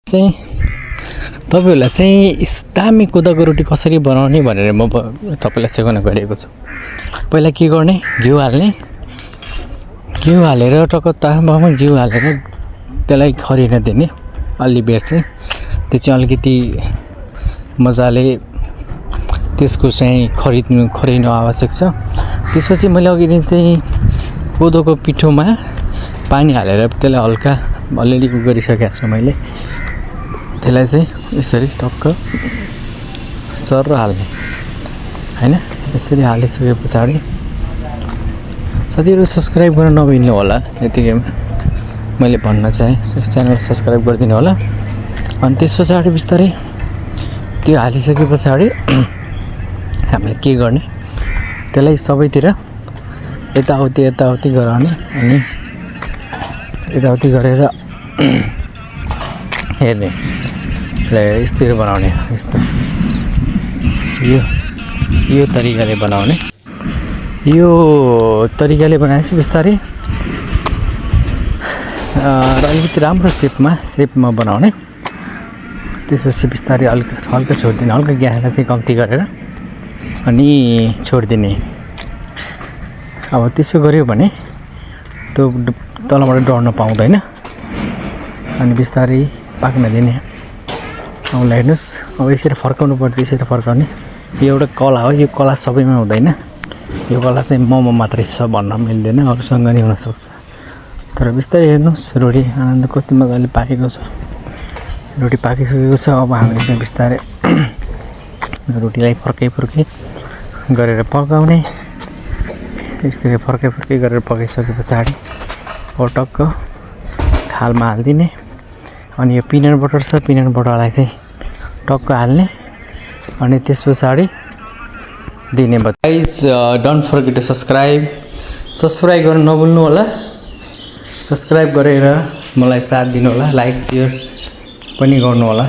चाहिँ तपाईहरुलाई चाहिँ दामी कोदाको रोटी कसरी बनाउने भनेर म तपाईलाई सिकाउन गएको छु। पहिला के गर्ने, घिउ हाल्ने, घिउ हालेर टक्क तामामा घिउ हालेर त्यसलाई खरिन दिने। अलि बेर चाहिँ त्यो चाहिँ अलिकति मजाले त्यसको चाहिँ खरिनु आवश्यक छ। त्यसपछि मैले अघि नै चाहिँ कोदोको पिठोमा पानी हालेर त्यसलाई हल्का अलरेडी गरिसकेको छु मैले। त्यसलाई चाहिँ यसरी टक्क सर हाल्ने हैन। यसरी हालिसके पछाडी साथीहरु सब्स्क्राइब गर्न नबिर्नु होला। यतिकैमा मैले भन्न चाहे च्यानल सब्स्क्राइब गरिदिनु होला। अनि त्यसपछि बिस्तारै त्यो हालिसके पछाडी हामीले के गर्ने, त्यसलाई सबैतिर यताउति गराउने अनि यताउति गरेर हेर्ने, यस्तै बनाउने। यस्तो यो तरिकाले बनाउने। यो तरिकाले बनाएपछि बिस्तारै र अलिकति राम्रो सेपमा बनाउने। त्यसपछि बिस्तारै हल्का छोड्दिने, हल्का ग्यासलाई चाहिँ कम्ती गरेर अनि छोड्दिने। अब त्यसो गर्यो भने त्यो तलबाट डढ्न पाउँदैन अनि बिस्तारै पाक्न दिने। अब हेर्नुस्, अब यसरी फर्काउनु पर्छ, यसरी फर्काउने। यो एउटा कला हो, यो कला सबैमा हुँदैन। यो कला चाहिँ मोमो मात्रै छ भन्न मिल्दैन, अरूसँग नि हुन सक्छ। तर बिस्तारै हेर्नुस्, रोटी आनन्द कति मजाले पाकेको छ। रोटी पाकिसकेको छ। अब हामीले चाहिँ बिस्तारै रोटीलाई फर्कै गरेर पकाउने। यसरी फर्कै गरेर पकाइसके पछाडी टक्क थालमा हाल्दिने। अनि यो पिनट बटर छ, पिनट बटरलाई चाहिँ टक्क हाल्ने अनि त्यस पछाडी दिने। Guys don't forget to subscribe गर्न नभुल्नु होला। सब्स्क्राइब गरेर मलाई साथ दिनु होला, लाइक शेयर पनि गर्नु होला।